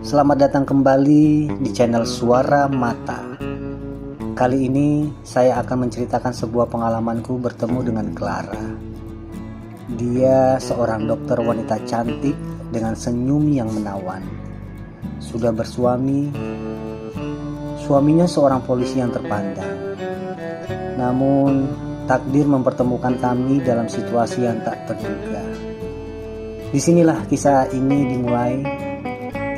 Selamat datang kembali di channel Suara Mata. Kali ini saya akan menceritakan sebuah pengalamanku bertemu dengan Clara. Dia seorang dokter wanita cantik dengan senyum yang menawan. Sudah bersuami, suaminya seorang polisi yang terpandang. Namun takdir mempertemukan kami dalam situasi yang tak terduga. Disinilah kisah ini dimulai.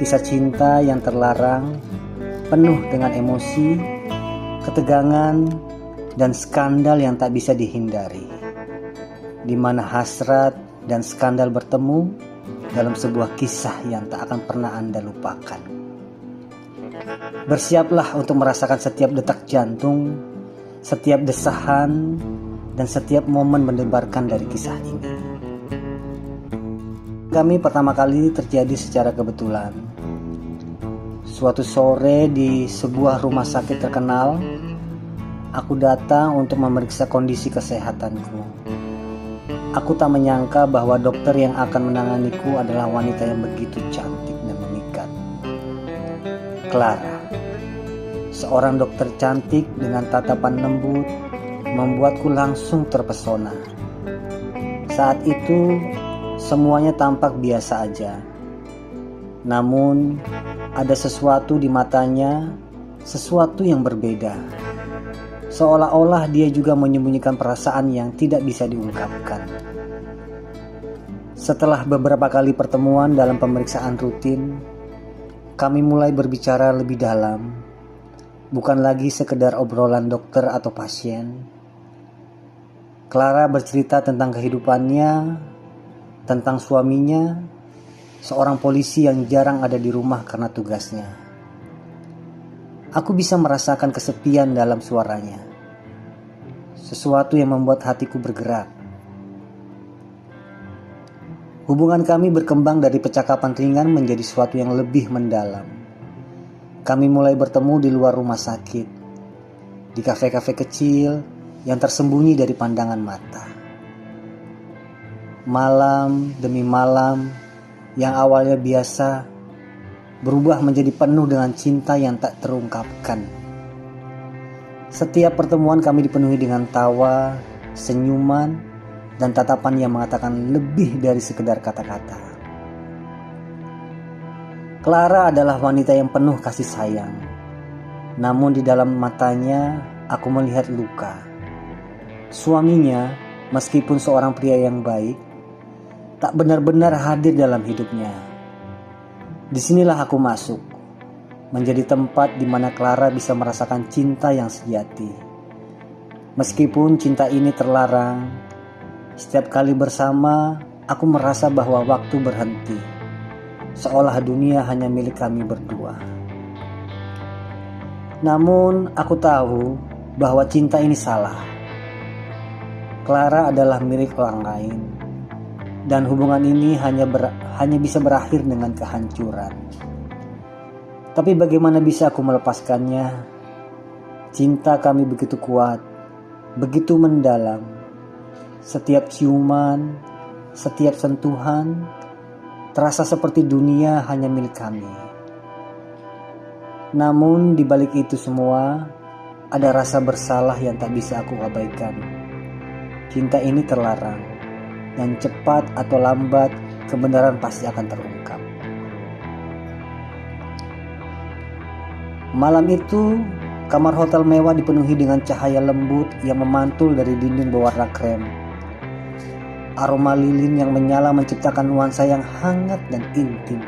Kisah cinta yang terlarang, penuh dengan emosi, ketegangan, dan skandal yang tak bisa dihindari. Di mana hasrat dan skandal bertemu dalam sebuah kisah yang tak akan pernah Anda lupakan. Bersiaplah untuk merasakan setiap detak jantung, setiap desahan, dan setiap momen mendebarkan dari kisah ini. Kami pertama kali terjadi secara kebetulan. Suatu sore di sebuah rumah sakit terkenal, aku datang untuk memeriksa kondisi kesehatanku. Aku tak menyangka bahwa dokter yang akan menanganiku adalah wanita yang begitu cantik dan memikat. Clara, seorang dokter cantik dengan tatapan lembut, membuatku langsung terpesona. Saat itu, semuanya tampak biasa aja. Namun, ada sesuatu di matanya, sesuatu yang berbeda. Seolah-olah dia juga menyembunyikan perasaan yang tidak bisa diungkapkan. Setelah beberapa kali pertemuan dalam pemeriksaan rutin, kami mulai berbicara lebih dalam. Bukan lagi sekedar obrolan dokter atau pasien. Clara bercerita tentang kehidupannya, tentang suaminya, seorang polisi yang jarang ada di rumah karena tugasnya. Aku bisa merasakan kesepian dalam suaranya. Sesuatu yang membuat hatiku bergerak. Hubungan kami berkembang dari percakapan ringan menjadi sesuatu yang lebih mendalam. Kami mulai bertemu di luar rumah sakit, di kafe-kafe kecil yang tersembunyi dari pandangan mata. Malam demi malam yang awalnya biasa berubah menjadi penuh dengan cinta yang tak terungkapkan. Setiap pertemuan kami dipenuhi dengan tawa, senyuman, dan tatapan yang mengatakan lebih dari sekedar kata-kata. Clara adalah wanita yang penuh kasih sayang. Namun di dalam matanya aku melihat luka. Suaminya, meskipun seorang pria yang baik, tak benar-benar hadir dalam hidupnya. Disinilah aku masuk, menjadi tempat di mana Clara bisa merasakan cinta yang sejati. Meskipun cinta ini terlarang, setiap kali bersama, aku merasa bahwa waktu berhenti, seolah dunia hanya milik kami berdua. Namun, aku tahu bahwa cinta ini salah. Clara adalah milik orang lain. Dan hubungan ini hanya bisa berakhir dengan kehancuran. Tapi bagaimana bisa aku melepaskannya? Cinta kami begitu kuat, begitu mendalam. Setiap ciuman, setiap sentuhan, terasa seperti dunia hanya milik kami. Namun di balik itu semua, ada rasa bersalah yang tak bisa aku abaikan. Cinta ini terlarang. Dan cepat atau lambat kebenaran pasti akan terungkap. Malam itu, kamar hotel mewah dipenuhi dengan cahaya lembut yang memantul dari dinding berwarna krem. Aroma lilin yang menyala menciptakan nuansa yang hangat dan intim,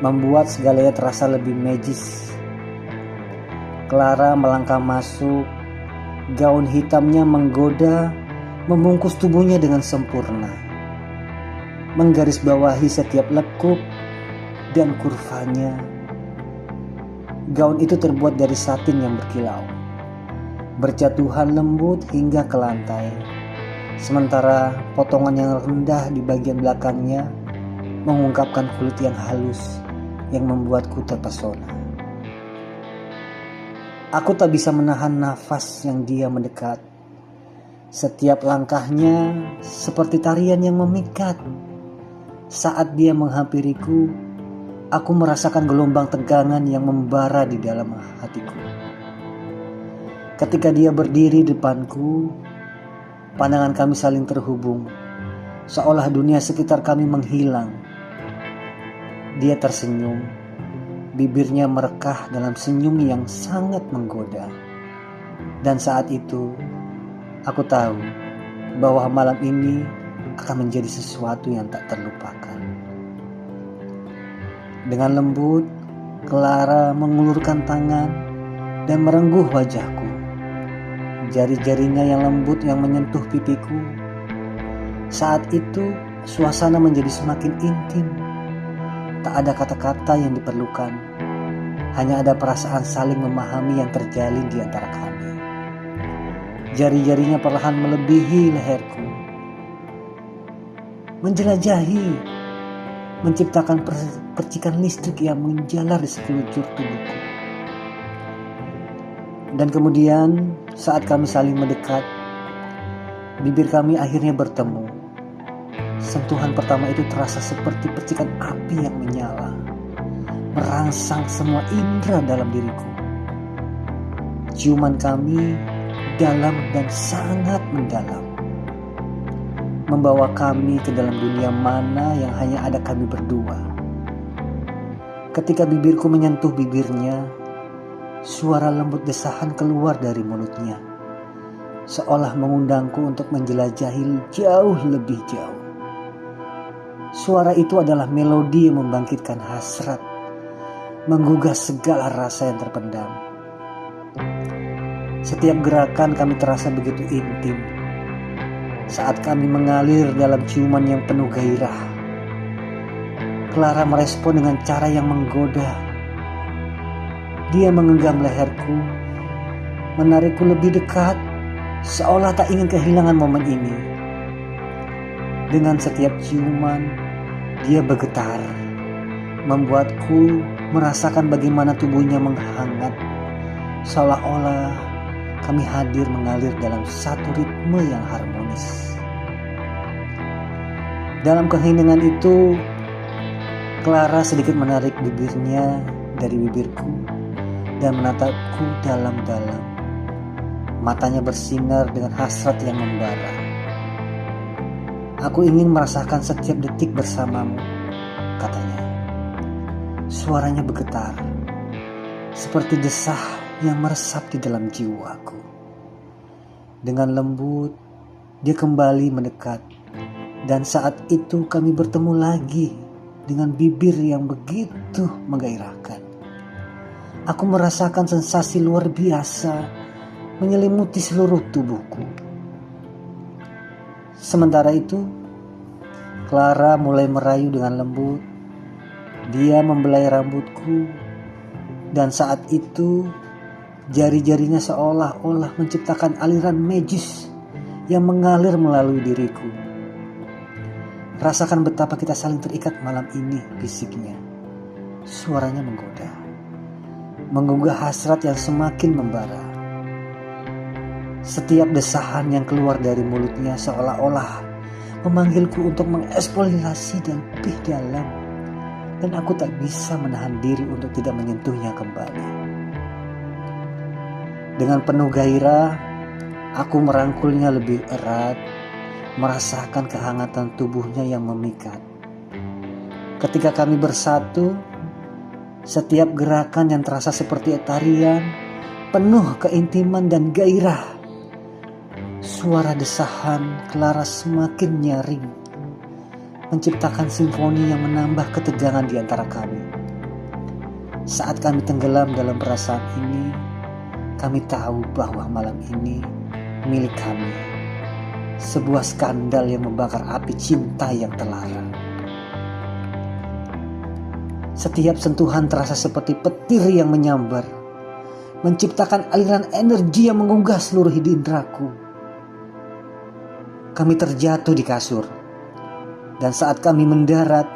membuat segalanya terasa lebih magis. Clara melangkah masuk, gaun hitamnya menggoda, membungkus tubuhnya dengan sempurna, menggarisbawahi setiap lekuk dan kurvanya. Gaun itu terbuat dari satin yang berkilau, berjatuhan lembut hingga ke lantai, sementara potongan yang rendah di bagian belakangnya mengungkapkan kulit yang halus yang membuatku terpesona. Aku tak bisa menahan nafas yang dia mendekat. Setiap langkahnya seperti tarian yang memikat. Saat dia menghampiriku, aku merasakan gelombang tegangan yang membara di dalam hatiku. Ketika dia berdiri di depanku, pandangan kami saling terhubung, seolah dunia sekitar kami menghilang. Dia tersenyum, bibirnya merekah dalam senyum yang sangat menggoda. Dan saat itu, aku tahu bahwa malam ini akan menjadi sesuatu yang tak terlupakan. Dengan lembut, Clara mengulurkan tangan dan merengguh wajahku. Jari-jarinya yang lembut yang menyentuh pipiku. Saat itu, suasana menjadi semakin intim. Tak ada kata-kata yang diperlukan. Hanya ada perasaan saling memahami yang terjalin di antara kami. Jari-jarinya perlahan melebihi leherku, menjelajahi, menciptakan percikan listrik yang menjalar di sekujur tubuhku. Dan kemudian saat kami saling mendekat, bibir kami akhirnya bertemu. Sentuhan pertama itu terasa seperti percikan api yang menyala, merangsang semua indera dalam diriku. Ciuman kami dalam dan sangat mendalam, membawa kami ke dalam dunia mana yang hanya ada kami berdua. Ketika bibirku menyentuh bibirnya, suara lembut desahan keluar dari mulutnya, seolah mengundangku untuk menjelajahi jauh lebih jauh. Suara itu adalah melodi yang membangkitkan hasrat, menggugah segala rasa yang terpendam. Setiap gerakan kami terasa begitu intim. Saat kami mengalir dalam ciuman yang penuh gairah, Clara merespon dengan cara yang menggoda. Dia menggenggam leherku, menarikku lebih dekat, seolah tak ingin kehilangan momen ini. Dengan setiap ciuman, dia bergetar, membuatku merasakan bagaimana tubuhnya menghangat, seolah-olah kami hadir mengalir dalam satu ritme yang harmonis. Dalam keheningan itu, Clara sedikit menarik bibirnya dari bibirku dan menatapku dalam-dalam. Matanya bersinar dengan hasrat yang membara. "Aku ingin merasakan setiap detik bersamamu," katanya. Suaranya bergetar, seperti desah yang meresap di dalam jiwaku. Dengan lembut, dia kembali mendekat, dan saat itu kami bertemu lagi dengan bibir yang begitu menggairahkan. Aku merasakan sensasi luar biasa menyelimuti seluruh tubuhku. Sementara itu, Clara mulai merayu dengan lembut. Dia membelai rambutku, dan saat itu jari-jarinya seolah-olah menciptakan aliran magis yang mengalir melalui diriku. "Rasakan betapa kita saling terikat malam ini," bisiknya. Suaranya menggoda, menggugah hasrat yang semakin membara. Setiap desahan yang keluar dari mulutnya seolah-olah memanggilku untuk mengeksplorasi dan lebih dalam, dan aku tak bisa menahan diri untuk tidak menyentuhnya kembali. Dengan penuh gairah, aku merangkulnya lebih erat, merasakan kehangatan tubuhnya yang memikat. Ketika kami bersatu, setiap gerakan yang terasa seperti tarian, penuh keintiman dan gairah. Suara desahan Clara semakin nyaring, menciptakan simfoni yang menambah ketegangan di antara kami. Saat kami tenggelam dalam perasaan ini, kami tahu bahwa malam ini milik kami. Sebuah skandal yang membakar api cinta yang terlarang. Setiap sentuhan terasa seperti petir yang menyambar, menciptakan aliran energi yang menggugah seluruh indraku. Kami terjatuh di kasur, dan saat kami mendarat,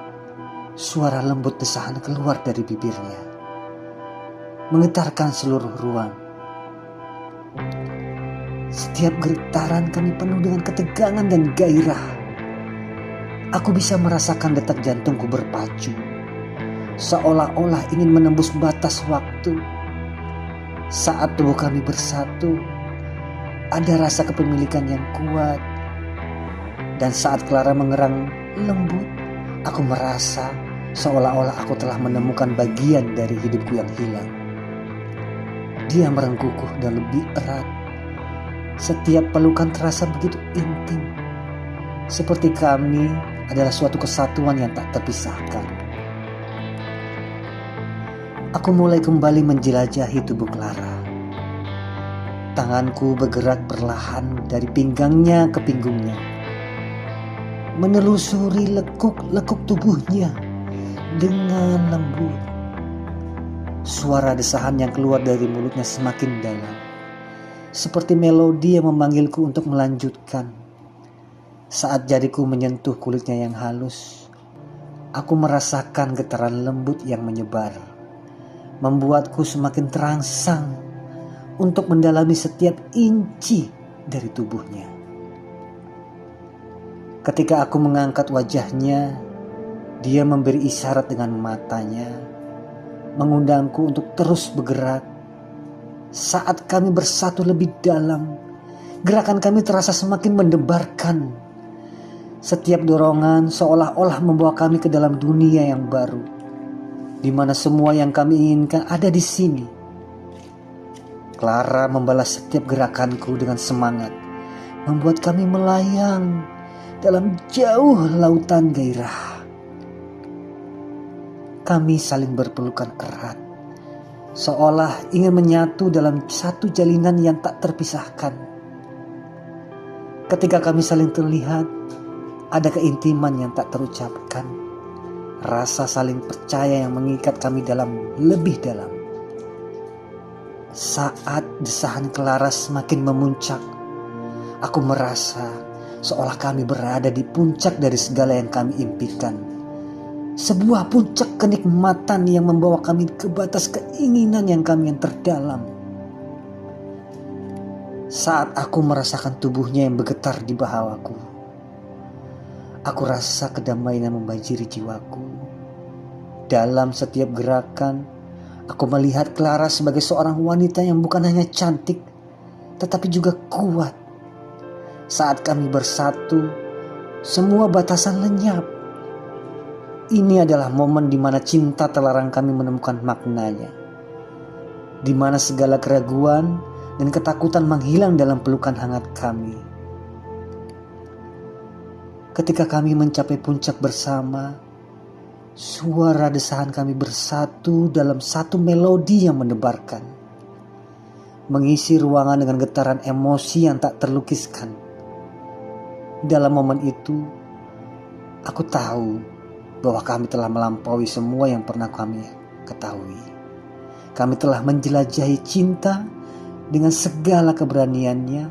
suara lembut desahan keluar dari bibirnya, menggetarkan seluruh ruang. Setiap getaran kami penuh dengan ketegangan dan gairah. Aku bisa merasakan detak jantungku berpacu, seolah-olah ingin menembus batas waktu. Saat tubuh kami bersatu, ada rasa kepemilikan yang kuat. Dan saat Clara mengerang lembut, aku merasa seolah-olah aku telah menemukan bagian dari hidupku yang hilang. Dia merengkuhku dan lebih erat. Setiap pelukan terasa begitu intim, seperti kami adalah suatu kesatuan yang tak terpisahkan. Aku mulai kembali menjelajahi tubuh Clara. Tanganku bergerak perlahan dari pinggangnya ke pinggungnya, menelusuri lekuk-lekuk tubuhnya dengan lembut. Suara desahan yang keluar dari mulutnya semakin dalam, seperti melodi yang memanggilku untuk melanjutkan. Saat jariku menyentuh kulitnya yang halus, aku merasakan getaran lembut yang menyebar, membuatku semakin terangsang untuk mendalami setiap inci dari tubuhnya. Ketika aku mengangkat wajahnya, dia memberi isyarat dengan matanya, mengundangku untuk terus bergerak. Saat kami bersatu lebih dalam, gerakan kami terasa semakin mendebarkan. Setiap dorongan seolah-olah membawa kami ke dalam dunia yang baru, di mana semua yang kami inginkan ada di sini. Clara membalas setiap gerakanku dengan semangat, membuat kami melayang dalam jauh lautan gairah. Kami saling berpelukan erat, seolah ingin menyatu dalam satu jalinan yang tak terpisahkan. Ketika kami saling terlihat, ada keintiman yang tak terucapkan, rasa saling percaya yang mengikat kami lebih dalam. Saat desahan Clara semakin memuncak, aku merasa seolah kami berada di puncak dari segala yang kami impikan. Sebuah puncak kenikmatan yang membawa kami ke batas keinginan yang kami yang terdalam. Saat aku merasakan tubuhnya yang bergetar di bahawaku, aku rasa kedamaian yang membanjiri jiwaku. Dalam setiap gerakan, aku melihat Clara sebagai seorang wanita yang bukan hanya cantik, tetapi juga kuat. Saat kami bersatu, semua batasan lenyap. Ini adalah momen di mana cinta terlarang kami menemukan maknanya, di mana segala keraguan dan ketakutan menghilang dalam pelukan hangat kami. Ketika kami mencapai puncak bersama, suara desahan kami bersatu dalam satu melodi yang mendebarkan, mengisi ruangan dengan getaran emosi yang tak terlukiskan. Dalam momen itu, aku tahu bahwa kami telah melampaui semua yang pernah kami ketahui. Kami telah menjelajahi cinta dengan segala keberaniannya,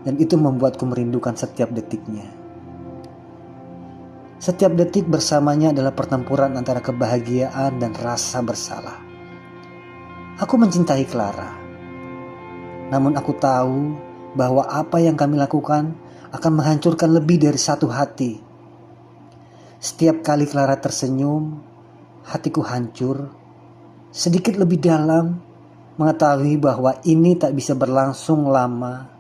dan itu membuatku merindukan setiap detiknya. Setiap detik bersamanya adalah pertempuran antara kebahagiaan dan rasa bersalah. Aku mencintai Clara, namun aku tahu bahwa apa yang kami lakukan akan menghancurkan lebih dari satu hati. Setiap kali Clara tersenyum, hatiku hancur sedikit lebih dalam, mengetahui bahwa ini tak bisa berlangsung lama.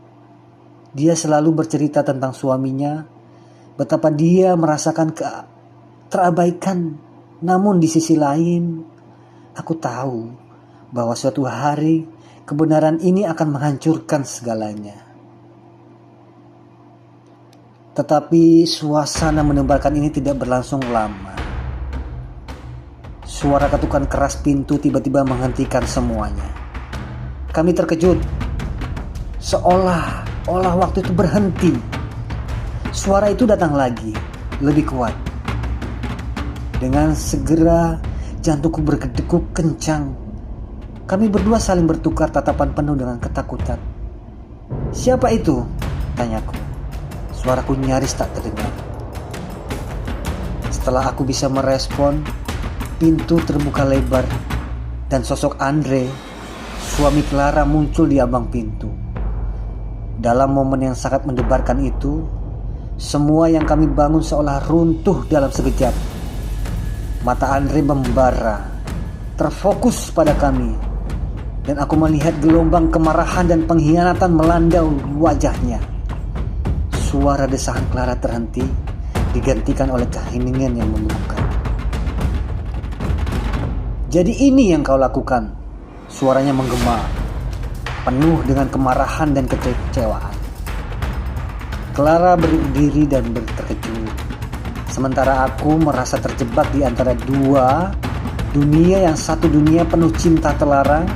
Dia selalu bercerita tentang suaminya, betapa dia merasakan terabaikan. Namun di sisi lain, aku tahu bahwa suatu hari kebenaran ini akan menghancurkan segalanya. Tetapi suasana mendebarkan ini tidak berlangsung lama. Suara ketukan keras pintu tiba-tiba menghentikan semuanya. Kami terkejut, seolah-olah waktu itu berhenti. Suara itu datang lagi, lebih kuat. Dengan segera jantungku berdegup kencang. Kami berdua saling bertukar tatapan penuh dengan ketakutan. "Siapa itu?" tanyaku. Suaraku nyaris tak terdengar. Setelah aku bisa merespon, pintu terbuka lebar dan sosok Andre, suami Clara, muncul di ambang pintu. Dalam momen yang sangat mendebarkan itu, semua yang kami bangun seolah runtuh dalam sekejap. Mata Andre membara, terfokus pada kami, dan aku melihat gelombang kemarahan dan pengkhianatan melanda wajahnya. Suara desahan Clara terhenti, digantikan oleh keheningan yang membuka. "Jadi ini yang kau lakukan?" Suaranya menggema, penuh dengan kemarahan dan kekecewaan. Clara berdiri dan terkejut, sementara aku merasa terjebak di antara dua dunia, yang satu dunia penuh cinta terlarang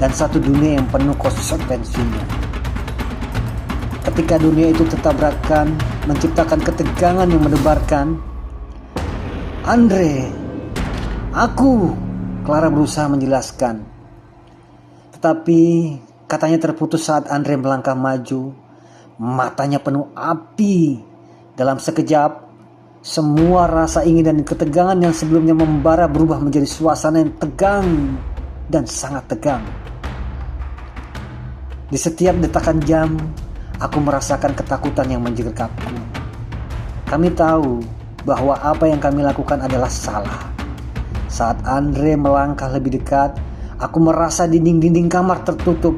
dan satu dunia yang penuh konsekuensinya. Ketika dunia itu tertabrakan, menciptakan ketegangan yang mendebarkan. "Andre, aku," Clara berusaha menjelaskan. Tetapi katanya terputus saat Andre melangkah maju. Matanya penuh api. Dalam sekejap, semua rasa ingin dan ketegangan yang sebelumnya membara berubah menjadi suasana yang tegang dan sangat tegang. Di setiap detakan jam, aku merasakan ketakutan yang menjengkelku. Kami tahu bahwa apa yang kami lakukan adalah salah. Saat Andre melangkah lebih dekat, aku merasa dinding-dinding kamar tertutup,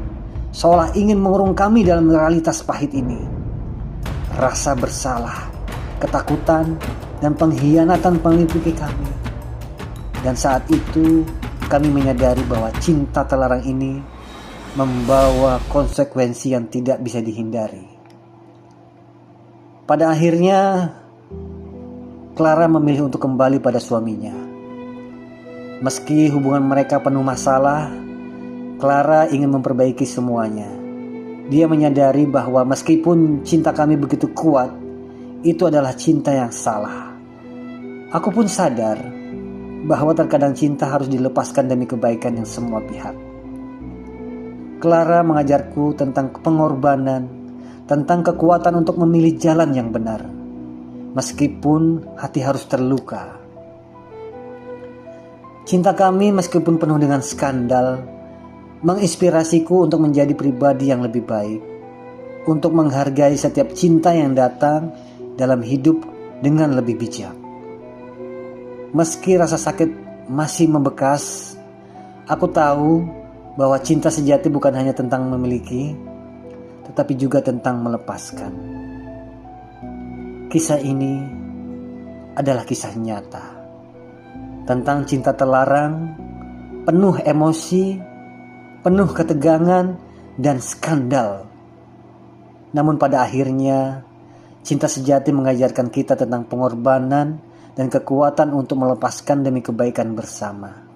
seolah ingin mengurung kami dalam realitas pahit ini. Rasa bersalah, ketakutan, dan pengkhianatan meliputi kami. Dan saat itu, kami menyadari bahwa cinta terlarang ini membawa konsekuensi yang tidak bisa dihindari. Pada akhirnya, Clara memilih untuk kembali pada suaminya. Meski hubungan mereka penuh masalah, Clara ingin memperbaiki semuanya. Dia menyadari bahwa meskipun cinta kami begitu kuat, itu adalah cinta yang salah. Aku pun sadar bahwa terkadang cinta harus dilepaskan demi kebaikan yang semua pihak. Clara mengajarku tentang pengorbanan, tentang kekuatan untuk memilih jalan yang benar, meskipun hati harus terluka. Cinta kami meskipun penuh dengan skandal, menginspirasiku untuk menjadi pribadi yang lebih baik, untuk menghargai setiap cinta yang datang dalam hidup dengan lebih bijak. Meski rasa sakit masih membekas, aku tahu bahwa cinta sejati bukan hanya tentang memiliki, tetapi juga tentang melepaskan. Kisah ini adalah kisah nyata tentang cinta terlarang, penuh emosi, penuh ketegangan dan skandal. Namun pada akhirnya, cinta sejati mengajarkan kita tentang pengorbanan dan kekuatan untuk melepaskan demi kebaikan bersama.